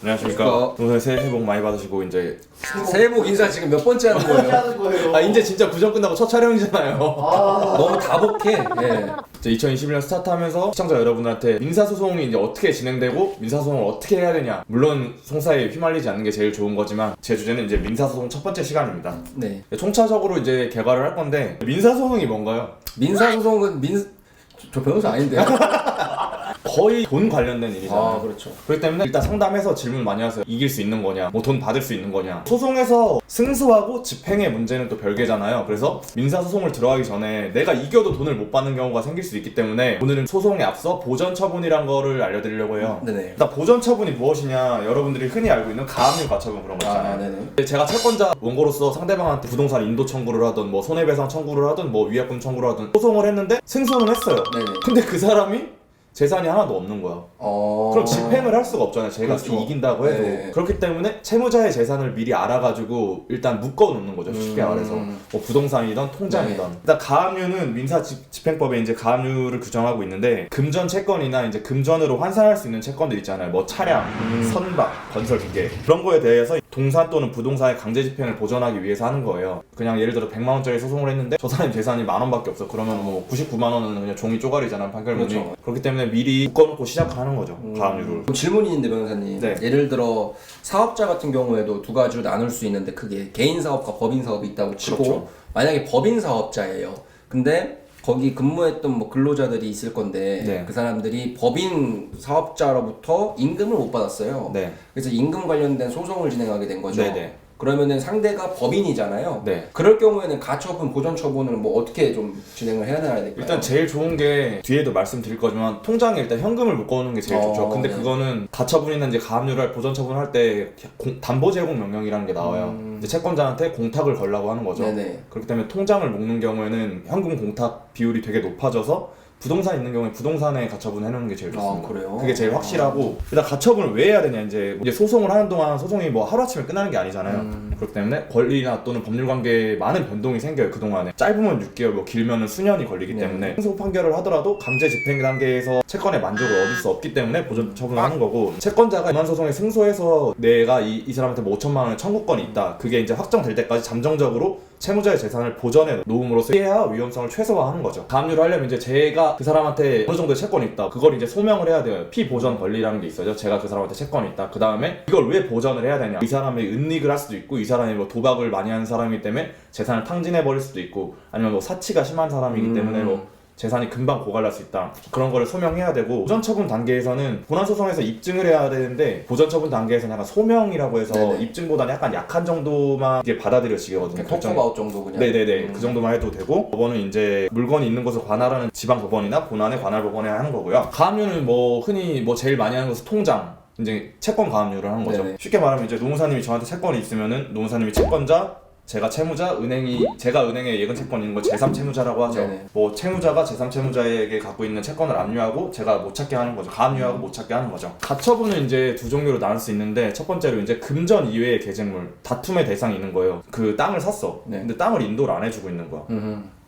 안녕하십니까. 오늘 새해 복 많이 받으시고 이제 새해 복 인사 지금 몇 번째 하는 거예요? 아 이제 진짜 구정 끝나고 첫 촬영이잖아요. 너무 다복해. 예. 이제 2021년 스타트하면서 시청자 여러분들한테 민사소송이 이제 어떻게 진행되고 민사소송을 어떻게 해야 되냐, 물론 송사에 휘말리지 않는 게 제일 좋은 거지만 제 주제는 이제 민사소송 첫 번째 시간입니다. 네. 총차적으로 이제 개괄을 할 건데 민사소송이 뭔가요? 민사소송은 저 변호사 아닌데요? 거의 돈 관련된 일이잖아요. 아, 그렇죠. 그렇기 때문에 일단 상담해서 질문 많이 하세요. 이길 수 있는 거냐, 뭐 돈 받을 수 있는 거냐. 소송에서 승소하고 집행의 문제는 또 별개잖아요. 그래서 민사소송을 들어가기 전에 내가 이겨도 돈을 못 받는 경우가 생길 수 있기 때문에 오늘은 소송에 앞서 보전처분이란 거를 알려드리려고 해요. 네네. 일단 보전처분이 무엇이냐, 여러분들이 흔히 알고 있는 가압류 가처분 그런 거 있잖아요. 네네. 제가 채권자 원고로서 상대방한테 부동산 인도 청구를 하든 뭐 손해배상 청구를 하든 뭐 위약금 청구를 하든 소송을 했는데 승소는 했어요. 네네. 근데 그 사람이 재산이 하나도 없는 거야. 그럼 집행을 할 수가 없잖아요. 제가 그렇죠. 이긴다고 해도. 네. 그렇기 때문에 채무자의 재산을 미리 알아가지고 일단 묶어놓는 거죠. 쉽게 말해서. 뭐 부동산이든 통장이든. 네. 일단 가압류는 민사집행법에 이제 가압류를 규정하고 있는데 금전 채권이나 이제 금전으로 환산할 수 있는 채권들 있잖아요. 뭐 차량, 선박, 건설 기계 그런 거에 대해서 동산 또는 부동산의 강제 집행을 보전하기 위해서 하는 거예요. 그냥 예를 들어 100만 원짜리 소송을 했는데 저 사람 재산이 만 원밖에 없어. 그러면 뭐 99만 원은 그냥 종이 쪼가리잖아요. 판결문이. 그렇죠. 그렇기 때문에 미리 묶어놓고 시작하는 거죠. 가압류를. 질문이 있는데 변호사님. 네. 예를 들어 사업자 같은 경우에도 두 가지로 나눌 수 있는데 크게 개인 사업과 법인 사업이 있다고 치고 그렇죠. 만약에 법인 사업자예요. 근데 거기 근무했던 뭐 근로자들이 있을 건데 네. 그 사람들이 법인 사업자로부터 임금을 못 받았어요. 네. 그래서 임금 관련된 소송을 진행하게 된 거죠. 네네. 그러면은 상대가 법인이잖아요. 네. 그럴 경우에는 가처분, 보전처분을 뭐 어떻게 좀 진행을 해야 될까요? 일단 제일 좋은 게 뒤에도 말씀드릴 거지만 통장에 일단 현금을 묶어놓는 게 제일 좋죠. 근데 네. 그거는 가처분이나 이제 가압류를 할 보전처분을 할 때 담보 제공 명령이라는 게 나와요. 이제 채권자한테 공탁을 걸라고 하는 거죠. 네네. 그렇기 때문에 통장을 묶는 경우에는 현금 공탁 비율이 되게 높아져서 부동산 있는 경우에 부동산에 가처분 해놓는 게 제일 좋습니다. 그래요? 그게 제일 확실하고 일단 가처분을 왜 해야 되냐, 이제 소송을 하는 동안 소송이 뭐 하루아침에 끝나는 게 아니잖아요. 그렇기 때문에 권리나 또는 법률관계에 많은 변동이 생겨요. 그동안에 짧으면 6개월 뭐 길면 수년이 걸리기 네. 때문에 승소 판결을 하더라도 강제 집행 단계에서 채권의 만족을 얻을 수 없기 때문에 보전 처분을 하는 거고, 채권자가 이만 소송에 승소해서 내가 이 사람한테 뭐 5천만 원의 청구권이 있다, 그게 이제 확정될 때까지 잠정적으로 채무자의 재산을 보전해 놓음으로써 피해와 위험성을 최소화하는 거죠. 가압류를 하려면 이제 제가 그 사람한테 어느 정도의 채권이 있다, 그걸 이제 소명을 해야 돼요. 피보전 권리라는 게 있어요. 제가 그 사람한테 채권이 있다. 그 다음에 이걸 왜 보전을 해야 되냐, 이 사람이 은닉을 할 수도 있고 이 사람이 뭐 도박을 많이 하는 사람이기 때문에 재산을 탕진해 버릴 수도 있고, 아니면 뭐 사치가 심한 사람이기 때문에 뭐 재산이 금방 고갈날 수 있다, 그런 거를 소명해야 되고, 보전처분 단계에서는 본안소송에서 입증을 해야 되는데 보전처분 단계에서는 약간 소명이라고 해서 네네. 입증보다는 약간 약한 정도만 이게 받아들여지거든요. 톡톡아웃 정도 그냥. 네네네. 그 정도만 해도 되고, 법원은 이제 물건이 있는 곳을 관할하는 지방법원이나 본안의 관할법원에 하는 거고요. 가압류는 뭐 흔히 뭐 제일 많이 하는 것은 통장, 이제 채권 가압류를 하는 거죠. 네네. 쉽게 말하면 이제 노무사님이 저한테 채권이 있으면은 노무사님이 채권자, 제가 채무자, 제가 은행에 예금 채권이 있는 걸 제3채무자라고 하죠. 네네. 뭐 채무자가 제3채무자에게 갖고 있는 채권을 압류하고 제가 못 찾게 하는 거죠. 가압류하고 못 찾게 하는 거죠. 가처분은 이제 두 종류로 나눌 수 있는데, 첫 번째로 이제 금전 이외의 계쟁물, 다툼의 대상이 있는 거예요. 그 땅을 샀어. 네. 근데 땅을 인도를 안 해주고 있는 거야.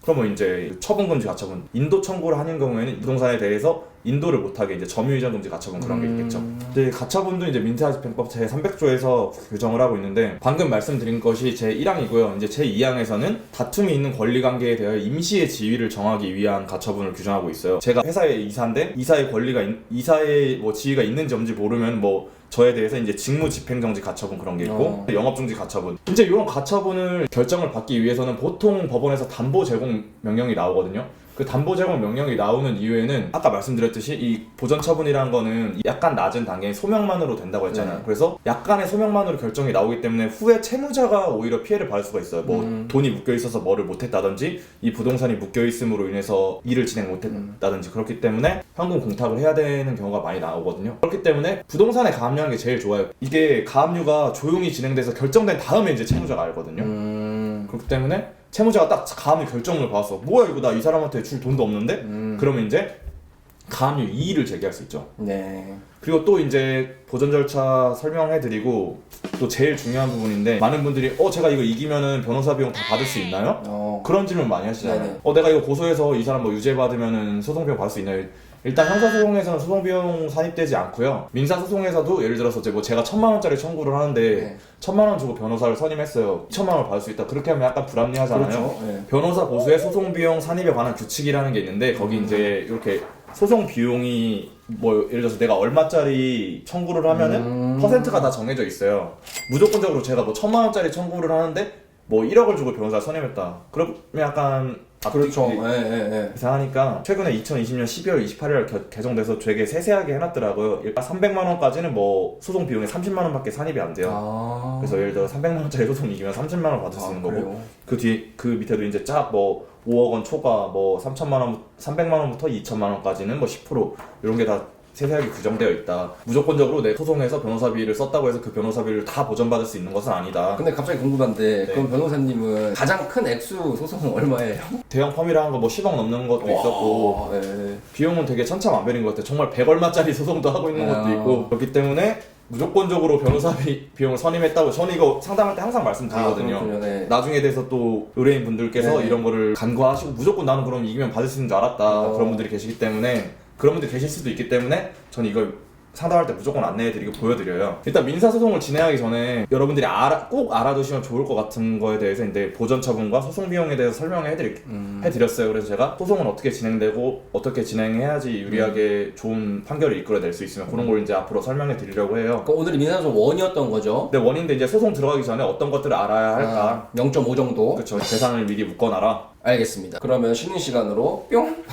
그러면 이제 처분금지 가처분, 인도 청구를 하는 경우에는 부동산에 대해서 인도를 못하게 이제 점유이전 금지 가처분 그런 게 있겠죠. 근데 가처분도 이제 민사집행법 제 300조에서 규정을 하고 있는데, 방금 말씀드린 것이 제 1항이고요. 이제 제 2항에서는 다툼이 있는 권리관계에 대하여 임시의 지위를 정하기 위한 가처분을 규정하고 있어요. 제가 회사의 이사인데 이사의 권리가 이사의 뭐 지위가 있는지 없는지 모르면 뭐 저에 대해서 이제 직무집행정지 가처분 그런 게 있고, 영업중지 가처분. 이제 이런 가처분을 결정을 받기 위해서는 보통 법원에서 담보 제공 명령이 나오거든요. 그 담보 제공 명령이 나오는 이유에는 아까 말씀드렸듯이 이 보전 처분이라는 거는 약간 낮은 단계의 소명만으로 된다고 했잖아요. 네. 그래서 약간의 소명만으로 결정이 나오기 때문에 후에 채무자가 오히려 피해를 받을 수가 있어요. 뭐 돈이 묶여 있어서 뭐를 못했다든지, 이 부동산이 묶여 있음으로 인해서 일을 진행 못했다든지, 그렇기 때문에 현금 공탁을 해야 되는 경우가 많이 나오거든요. 그렇기 때문에 부동산에 가압류하는 게 제일 좋아요. 이게 가압류가 조용히 진행돼서 결정된 다음에 이제 채무자가 알거든요. 그렇기 때문에 채무자가 딱 가압류 결정을 받았어. 뭐야 이거, 나 이 사람한테 줄 돈도 없는데? 그러면 이제 가압류 이의를 제기할 수 있죠. 네. 그리고 또 이제 보전 절차 설명해드리고, 또 제일 중요한 부분인데, 많은 분들이 제가 이거 이기면은 변호사 비용 다 받을 수 있나요? 그런 질문 많이 하시잖아요. 네네. 내가 이거 고소해서 이 사람 뭐 유죄 받으면은 소송 비용 받을 수 있나요? 일단 형사소송에서는 소송 비용 산입되지 않고요. 민사소송에서도 예를 들어서 이제 뭐 제가 1,000만 원짜리 청구를 하는데 네. 1,000만 원 주고 변호사를 선임했어요. 2,000만 원을 받을 수 있다. 그렇게 하면 약간 불합리하잖아요. 그렇죠. 네. 변호사 보수의 소송 비용 산입에 관한 규칙이라는 게 있는데 거기 이제 이렇게 소송 비용이 뭐 예를 들어서 내가 얼마짜리 청구를 하면은 퍼센트가 다 정해져 있어요. 무조건적으로 제가 뭐 1,000만 원짜리 청구를 하는데 뭐 1억을 주고 변호사를 선임했다. 그러면 약간 그렇죠. 앞뒤 예. 이상하니까 최근에 2020년 12월 28일 개정돼서 되게 세세하게 해놨더라고요. 일단 300만 원까지는 뭐 소송 비용이 30만 원밖에 산입이 안 돼요. 아. 그래서 예를 들어 300만 원짜리 소송 이기면 30만 원 받을 수 있는 거고 그래요? 그 뒤에 그 밑에도 이제 쫙 뭐 5억 원 초과 뭐 3천만 원 300만 원부터 2천만 원까지는 뭐 10% 이런 게 다 세세하게 규정되어 있다. 무조건적으로 내 소송에서 변호사비를 썼다고 해서 그 변호사비를 다 보전받을 수 있는 것은 아니다. 근데 갑자기 궁금한데 네. 그럼 변호사님은 가장 큰 액수 소송은 얼마예요? 대형 펌이라 한 거 뭐 10억 넘는 것도 있었고 예. 비용은 되게 천차만별인 것 같아요. 정말 100얼마짜리 소송도 하고 있는 것도 아. 있고 그렇기 때문에 무조건적으로 변호사비 비용을 선임했다고 저는 이거 상담할 때 항상 말씀드리거든요. 그렇군요. 네. 나중에 대해서 또 의뢰인 분들께서 네. 이런 거를 간과하시고 무조건 나는 그럼 이기면 받을 수 있는 줄 알았다 그런 분들이 계시기 때문에 그런 분들이 계실 수도 있기 때문에 저는 이걸 상담할 때 무조건 안내해드리고 보여드려요. 일단 민사소송을 진행하기 전에 여러분들이 꼭 알아두시면 좋을 것 같은 거에 대해서 이제 보전 처분과 소송 비용에 대해서 해드렸어요. 그래서 제가 소송은 어떻게 진행되고 어떻게 진행해야지 유리하게 좋은 판결을 이끌어낼 수 있으면 그런 걸 이제 앞으로 설명해 드리려고 해요. 그러니까 오늘이 민사소송 원이었던 거죠? 근데 원인데 이제 소송 들어가기 전에 어떤 것들을 알아야 할까? 0.5 정도? 그렇죠. 재산을 미리 묶어놔라. 알겠습니다. 그러면 쉬는 시간으로 뿅!